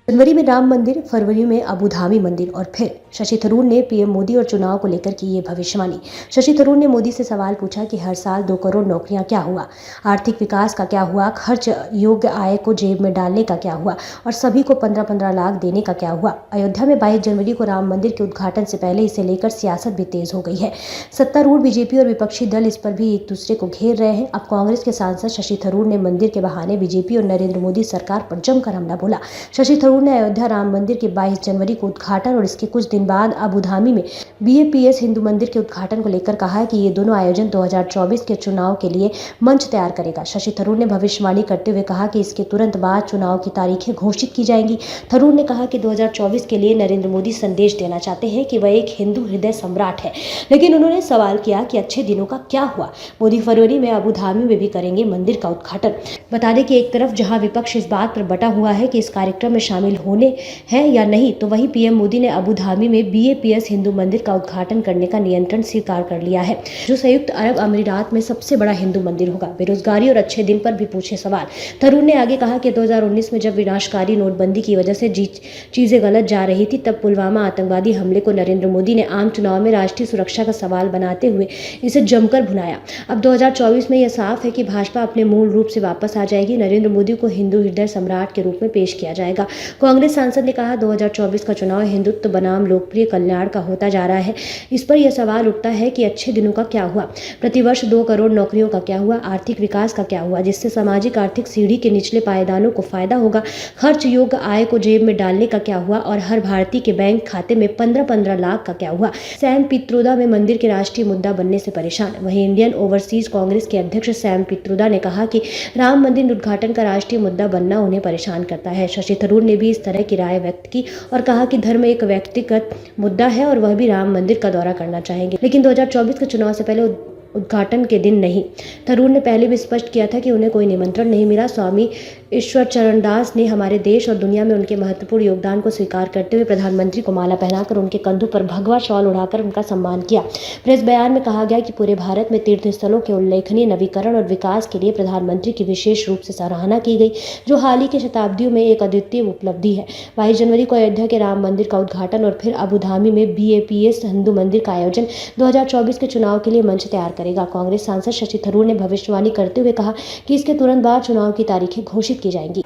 जनवरी में राम मंदिर, फरवरी में अबू धाबी मंदिर और फिर शशि थरूर ने पीएम मोदी और चुनाव को लेकर की ये भविष्यवाणी। शशि थरूर ने मोदी से सवाल पूछा कि हर साल 2 करोड़ नौकरियां क्या हुआ, आर्थिक विकास का क्या हुआ, खर्च योग्य आय को जेब में डालने का क्या हुआ और सभी को 15-15 लाख देने का क्या हुआ। अयोध्या में 22 जनवरी को राम मंदिर के उद्घाटन से पहले इसे लेकर सियासत भी तेज हो गई है। सत्तारूढ़ बीजेपी और विपक्षी दल इस पर भी एक दूसरे को घेर रहे हैं। अब कांग्रेस के सांसद शशि थरूर ने मंदिर के बहाने बीजेपी और नरेंद्र मोदी सरकार पर जमकर हमला बोला। शशि थरूर ने अयोध्या राम मंदिर के 22 जनवरी को उद्घाटन और इसके कुछ दिन बाद अबू धाबी में बीएपीएस हिंदू मंदिर के उद्घाटन को लेकर कहा है कि ये दोनों आयोजन 2024 के चुनाव के लिए मंच तैयार करेगा। शशि थरूर ने भविष्यवाणी करते हुए कहा कि इसके तुरंत बाद चुनाव की तारीखें घोषित की जाएंगी। थरूर ने कहा कि 2024 के लिए नरेंद्र मोदी संदेश देना चाहते हैं कि वह एक हिंदू हृदय सम्राट है, लेकिन उन्होंने सवाल किया कि अच्छे दिनों का क्या हुआ। मोदी फरवरी में अबू धाबी में भी करेंगे मंदिर का उद्घाटन। बता दें कि एक तरफ जहां विपक्ष इस बात पर बटा हुआ है कि इस कार्यक्रम में शामिल होने हैं या नहीं, तो वहीं पीएम मोदी ने अबू धाबी में बीएपीएस हिंदू मंदिर का उद्घाटन करने का नियंत्रण स्वीकार कर लिया है, जो संयुक्त अरब अमीरात में सबसे बड़ा हिंदू मंदिर होगा। बेरोजगारी और अच्छे दिन पर भी पूछे सवाल। थरूर ने आगे कहा कि 2019 में जब विनाशकारी नोटबंदी की वजह से चीजें गलत जा रही थी, तब पुलवामा आतंकवादी हमले को नरेंद्र मोदी ने आम चुनाव में राष्ट्रीय सुरक्षा का सवाल बनाते हुए इसे जमकर भुनाया। अब 2024 में यह साफ है कि भाजपा अपने मूल रूप से वापस आ जाएगी। नरेंद्र मोदी को हिंदू हृदय सम्राट के रूप में पेश किया जाएगा। कांग्रेस सांसद ने कहा 2024 का चुनाव हिंदुत्व बनाम लोकप्रिय कल्याण का होता जा रहा है। इस पर यह सवाल उठता है कि अच्छे दिनों का क्या हुआ, प्रतिवर्ष 2 करोड़ नौकरियों का क्या हुआ, आर्थिक विकास का क्या हुआ जिससे सामाजिक आर्थिक सीढ़ी के निचले पायदानों को फायदा होगा, खर्च योग्य आय को जेब में डालने का क्या हुआ और हर भारतीय के बैंक खाते में 15-15 लाख का क्या हुआ। सैम पित्रोदा में मंदिर के राष्ट्रीय मुद्दा बनने से परेशान। वहीं इंडियन ओवरसीज कांग्रेस के अध्यक्ष सैम पित्रोदा ने कहा कि राम मंदिर उद्घाटन का राष्ट्रीय मुद्दा बनना उन्हें परेशान करता है। शशि थरूर ने भी इस तरह की राय व्यक्त की और कहा कि धर्म एक व्यक्तिगत मुद्दा है और वह भी राम मंदिर का दौरा करना चाहेंगे, लेकिन 2024 के चुनाव से पहले उद्घाटन के दिन नहीं। थरूर ने पहले भी स्पष्ट किया था कि उन्हें कोई निमंत्रण नहीं मिला। स्वामी ईश्वर चरण दास ने हमारे देश और दुनिया में उनके महत्वपूर्ण योगदान को स्वीकार करते हुए प्रधानमंत्री को माला पहनाकर उनके कंधों पर भगवा शॉल उड़ाकर उनका सम्मान किया। प्रेस बयान में कहा गया कि पूरे भारत में तीर्थ स्थलों के उल्लेखनीय नवीकरण और विकास के लिए प्रधानमंत्री की विशेष रूप से सराहना की गई, जो हाल ही के शताब्दियों में एक अद्वितीय उपलब्धि है। 22 जनवरी को अयोध्या के राम मंदिर का उद्घाटन और फिर अबू धाबी में बीएपीएस हिंदू मंदिर का आयोजन 2024 के चुनाव के लिए मंच तैयार करेगा। कांग्रेस सांसद शशि थरूर ने भविष्यवाणी करते हुए कहा कि इसके तुरंत बाद चुनाव की तारीखें घोषित की जाएंगी।